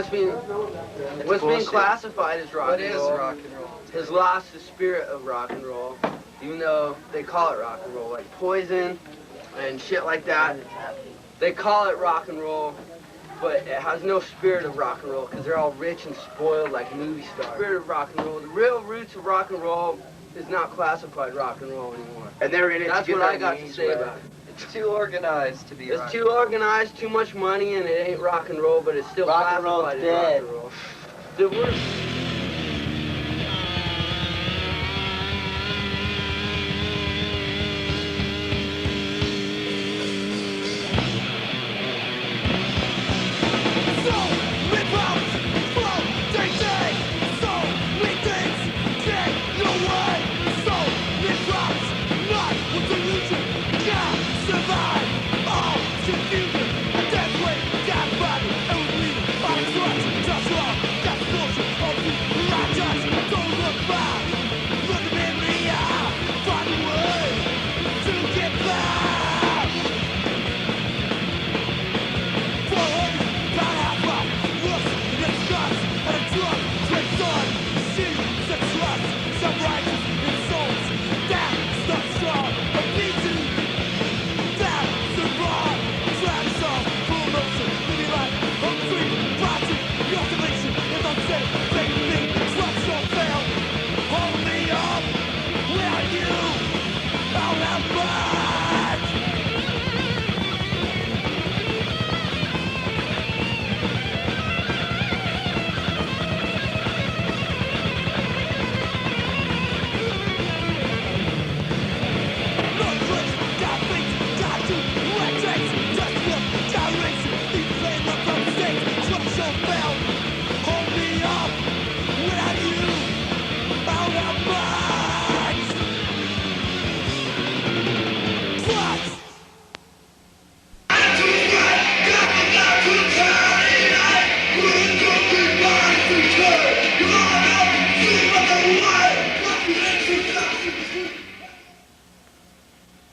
what's being classified as rock and roll. What is rock and roll? Has lost the spirit of rock and roll, even though they call it rock and roll, like Poison and shit like that. They call it rock and roll, but it has no spirit of rock and roll because they're all rich and spoiled like movie stars. Spirit of rock and roll, the real roots of rock and roll is not classified rock and roll anymore. And they're in it. That's what I got to say about it. It's too organized to be rock. It's too organized, too much money, and it ain't rock and roll, but it's still classified as rock and roll. The worst.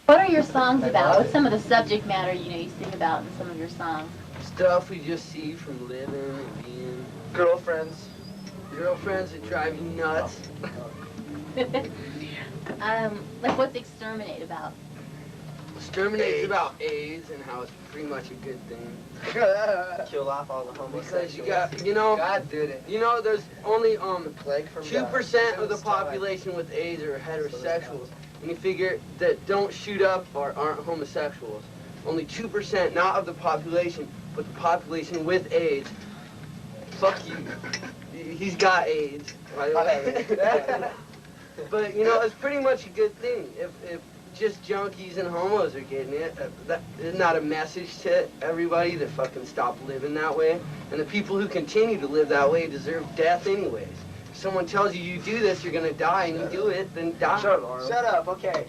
What are your songs about? What's some of the subject matter you sing about in some of your songs? Stuff we just see from living and being. Girlfriends. Girlfriends that drive you nuts. Like what's Exterminate about? Exterminate's about AIDS and how it's pretty much a good thing. Kill off all the homosexuals. Because you got, God did it. There's only Plague from 2% of the population with AIDS are heterosexuals. And you figure that don't shoot up or aren't homosexuals. Only 2%, not of the population, but the population with AIDS. Fuck you. He's got AIDS. By the way. But it's pretty much a good thing. If just junkies and homos are getting it, that is not a message to everybody to fucking stop living that way. And the people who continue to live that way deserve death anyways. If someone tells you you do this, you're gonna die, and you do it, then die. Shut up, Arnold. Shut up, okay.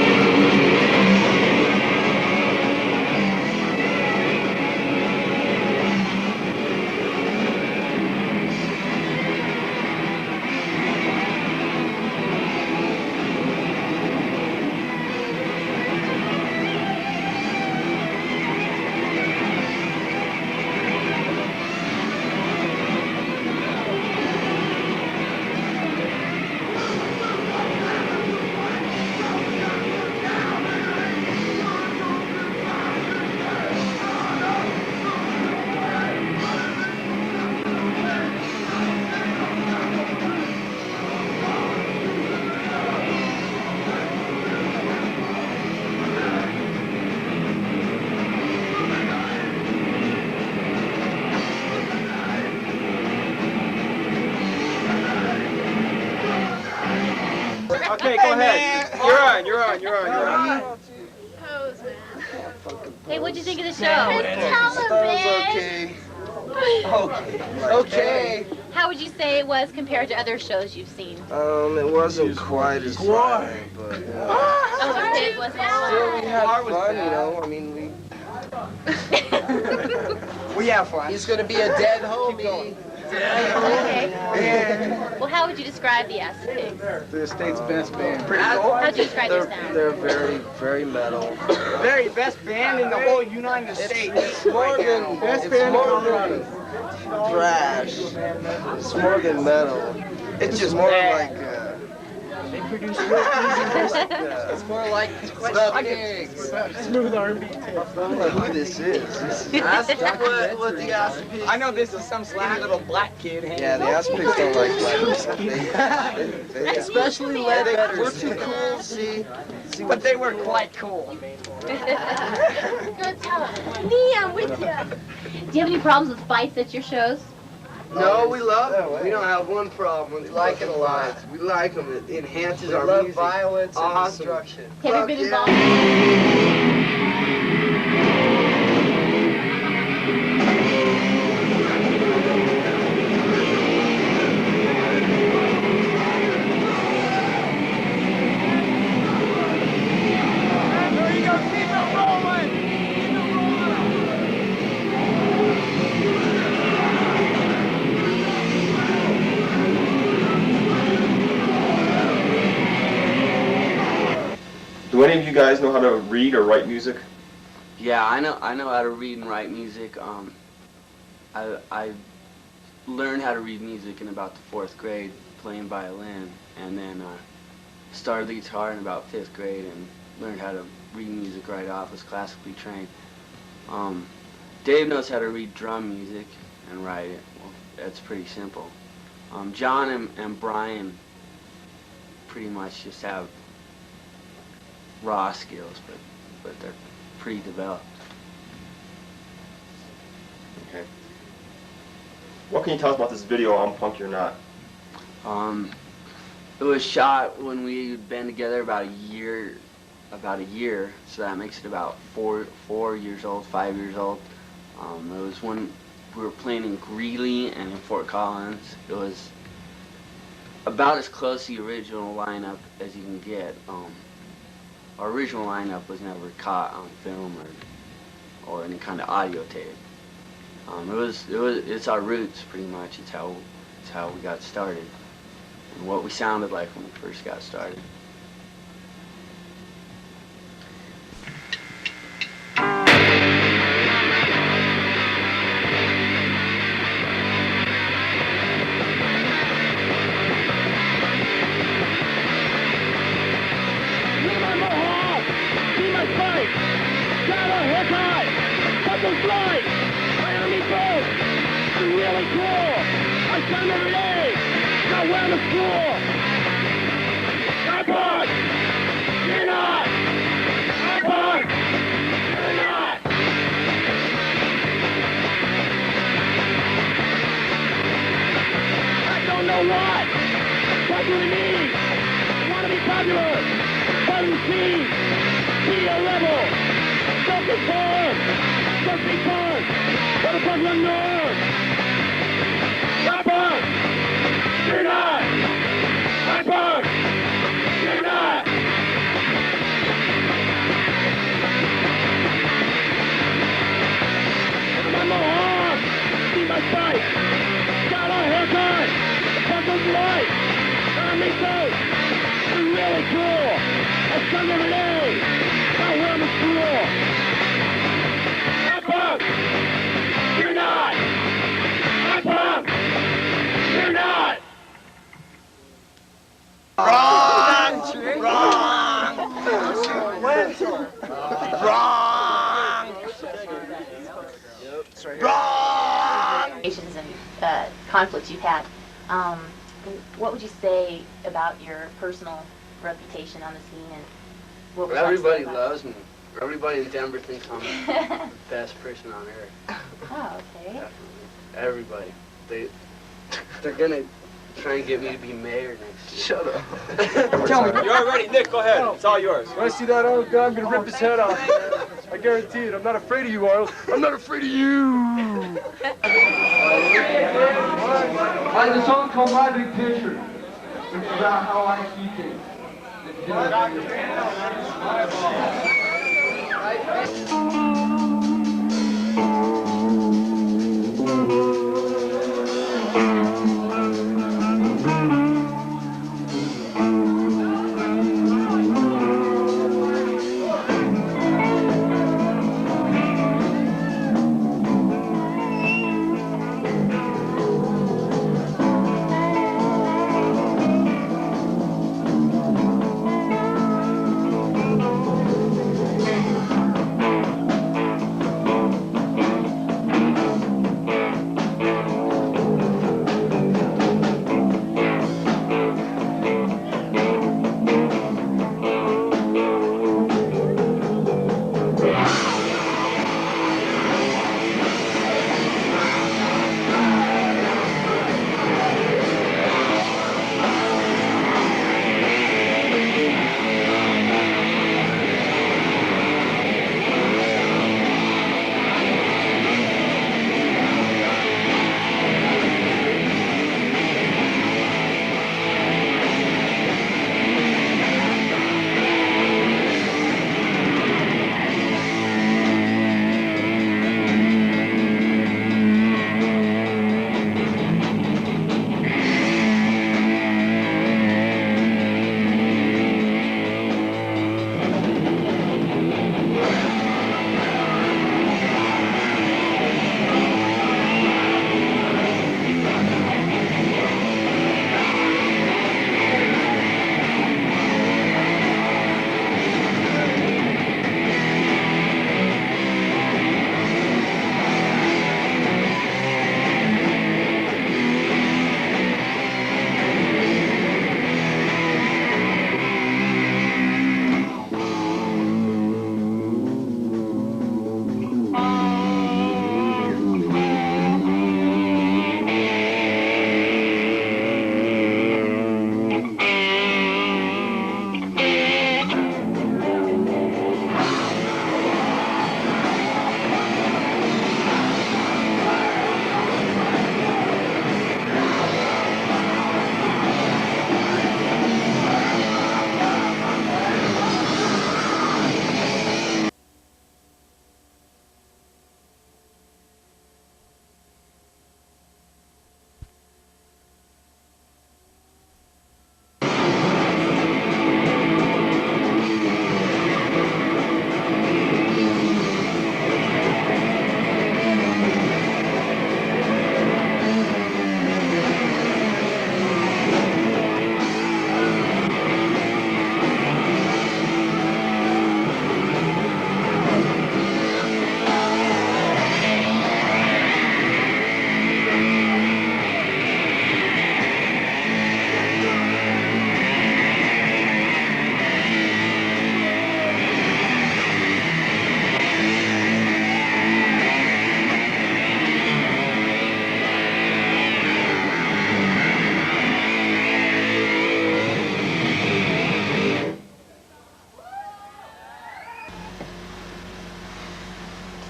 Okay, go ahead. You're on. Pose, man. Hey, what'd you think of the show? Tell okay. How would you say it was compared to other shows you've seen? It wasn't quite as fun, but It wasn't still we had fun, I mean, we have fun. He's gonna be a dead homie. Okay. Well, how would you describe the Acid Pigs? The state's best band. How would you describe their sound? They're very, very metal. Very best band in the whole United States. It's more than best band in Colorado. thrash. It's more than metal. It's just more like. They produce real easy music. It's more like stuffed eggs. Smooth R&B too. I don't know who this is. Ask what the ass pigs. I know this is some skinny little black kid. Yeah, the ass pigs don't like black. Especially Ledbetters. We're too cool, see? But they were quite cool. Good talk. Me, I'm with you. Do you have any problems with fights at your shows? No, we love it. We don't have one problem. We like it a lot. We like them. It enhances our love music. violence and Awesome. destruction. Have you been involved? Do any of you guys know how to read or write music? Yeah, I know how to read and write music. I learned how to read music in about the 4th grade playing violin, and then started the guitar in about 5th grade and learned how to read music right off. Was classically trained. Dave knows how to read drum music and write it. Well, that's pretty simple. John and Brian pretty much just have raw skills, but they're pretty developed. Okay. What can you tell us about this video on Punk You're Not? It was shot when we had been together about a year, so that makes it about 4 years old, 5 years old. It was when we were playing in Greeley and in Fort Collins. It was about as close to the original lineup as you can get. Our original lineup was never caught on film or any kind of audio tape. It's our roots pretty much. It's how we got started and what we sounded like when we first got started. And conflicts you've had. What would you say about your personal reputation on the scene, and what would you Everybody say about loves me. Everybody in Denver thinks I'm the best person on earth. Oh, okay. Definitely. Everybody. They're gonna try and get me to be mayor next year. Shut up. Tell me. You're ready, Nick. Go ahead. It's all yours. When I see that Arnold guy, I'm gonna rip his head off. I guarantee it. I'm not afraid of you, Arnold. I'm not afraid of you. I have a song called My Big Picture. It's about how I see things.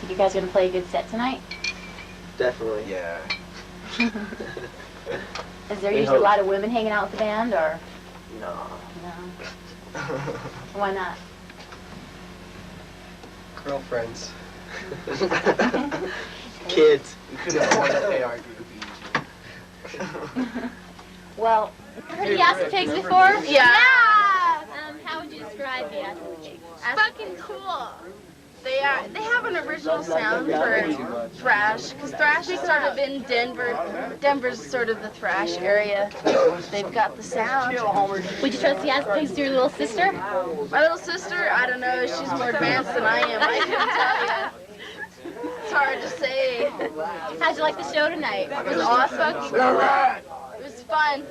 You guys gonna play a good set tonight? Definitely. Yeah. Is there usually a lot of women hanging out with the band, or? No. No. Why not? Girlfriends. Kids. We couldn't afford to pay our groupies. Well, Heard the acid pigs before? Yeah. How would you describe the acid pigs? Fucking cool. They have an original sound for thrash, because thrash is sort of in Denver. Denver's sort of the thrash area. They've got the sound. Would you trust the acid pigs to your little sister? My little sister, I don't know, she's more advanced than I am. I couldn't tell you. It's hard to say. How'd you like the show tonight? It was awesome. It was fun.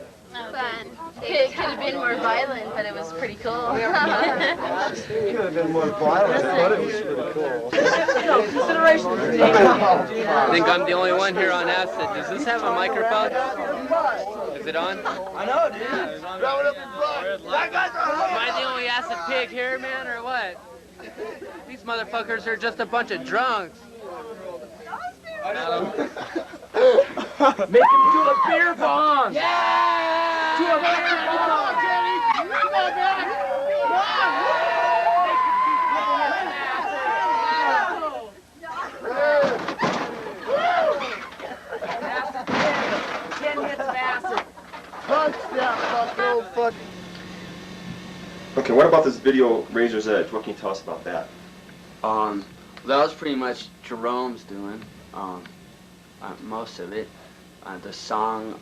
Fun. It could have been more violent, but it was pretty cool. Could have been more violent, but it was pretty cool. I think I'm the only one here on acid. Does this have a microphone? Is it on? I know, dude. Throw it up in blood. Am I the only acid pig here, man, or what? These motherfuckers are just a bunch of drunks. Make him do a beer bomb! Yeah! Do a beer bomb! Kenny! Come on, man! Okay, what about this video, Razor's Edge? What can you tell us about that? That was pretty much Jerome's doing, most of it. The song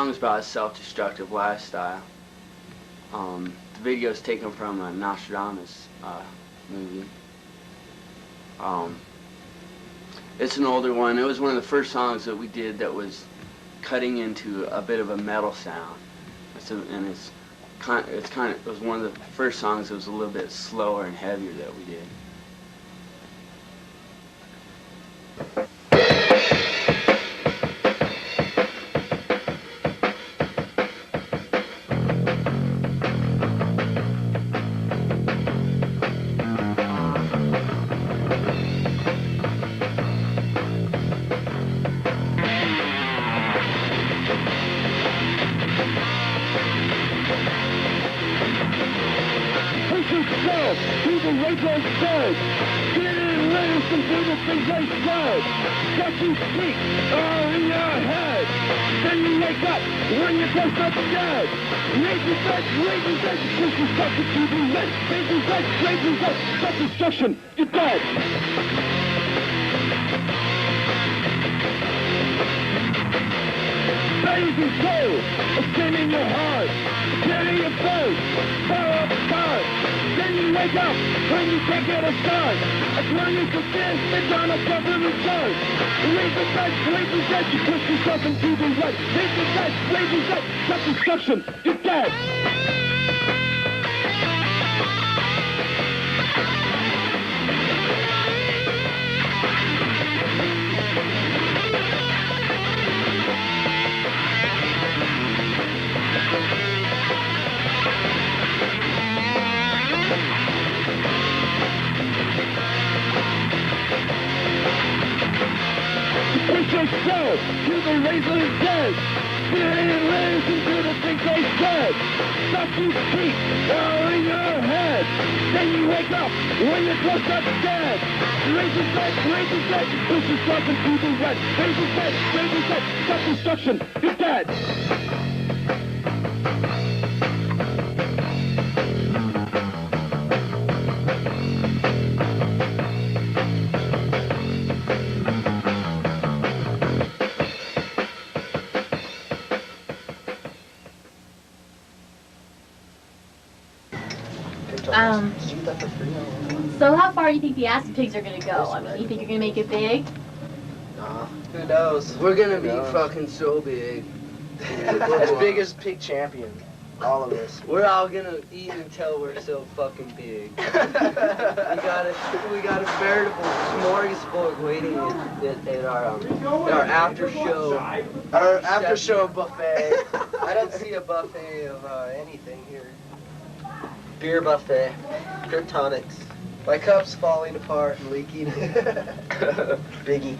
is about a self-destructive lifestyle. The video is taken from a Nostradamus movie. It's an older one. It was one of the first songs that we did that was cutting into a bit of a metal sound. It was one of the first songs that was a little bit slower and heavier that we did. Self-destruction, you're dead! Blazing soul, a sin in your heart, carry your boat, fire apart. Then you wake up when you can't get a start. As long as you sin, it's on a government charge. Razor's edge, you push yourself into the right. Razor's edge, self-destruction, you're dead! Push yourself to the razor's edge. Spirit and listen to the things they said. Stop to speak, all in your head. Then you wake up when you're close up dead. Razor's edge, push yourself into the red. Razor's edge, self-destruction, you're dead. So how far do you think the acid pigs are gonna go? I mean, you think you're gonna make it big? Who knows? We're gonna be fucking so big. As big as Pig Champion. All of us. We're all gonna eat until we're so fucking big. we got a veritable smorgasbord waiting at our after show. Our after show buffet. I don't see a buffet of anything here. Beer buffet. Pure tonics. My cup's falling apart and leaking. Biggie.